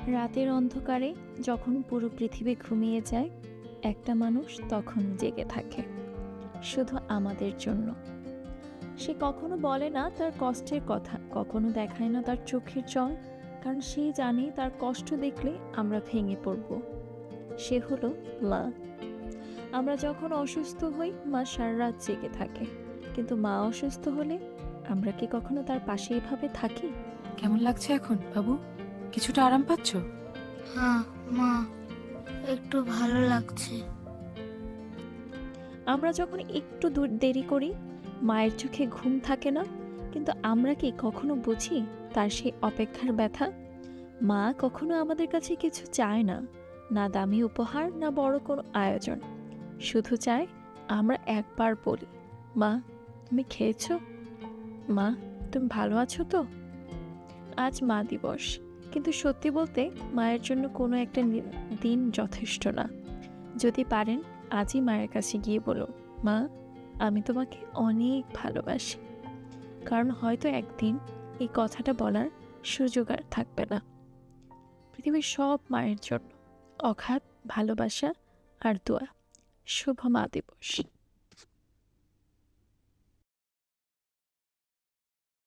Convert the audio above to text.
রাতের অন্ধকারে যখন পুরো পৃথিবী ঘুমিয়ে যায়, একটা মানুষ তখন জেগে থাকে, শুধু আমাদের জন্য। সে কখনো বলে না তার কষ্টের কথা, কখনো দেখায় না তার চোখের জল, কারণ সে জানে তার কষ্ট দেখলে আমরা ভেঙে পড়ব। সে হলো মা। আমরা যখন অসুস্থ হই, মা সারা রাত জেগে থাকে, কিন্তু মা অসুস্থ হলে আমরা কি কখনো তার পাশে এভাবে থাকি? কেমন লাগছে এখন বাবু? কিছুটা আরাম পাচ্ছো? হ্যাঁ মা, একটু ভালো লাগছে। আমরা যখন একটু দেরি করি, মায়ের চোখে ঘুম থাকে না, কিন্তু আমরা কি কখনো বুঝি তার সেই অপেক্ষার ব্যথা? মা কখনো আমাদের কাছে কিছু চায় না, না দামি উপহার, না বড় কোনো আয়োজন। শুধু চায় আমরা একবার বলি, মা তুমি খেয়েছো? মা তুমি ভালো আছো তো? আজ মা দিবস, কিন্তু সত্যি বলতে মায়ের জন্য কোনো একটা দিন যথেষ্ট না। যদি পারেন আজই মায়ের কাছে গিয়ে বলো, মা আমি তোমাকে অনেক ভালোবাসি। কারণ হয়তো একদিন এই কথাটা বলার সুযোগ আর থাকবে না। পৃথিবীর সব মায়ের জন্য অগাধ ভালোবাসা আর দোয়া। শুভ মা দিবস।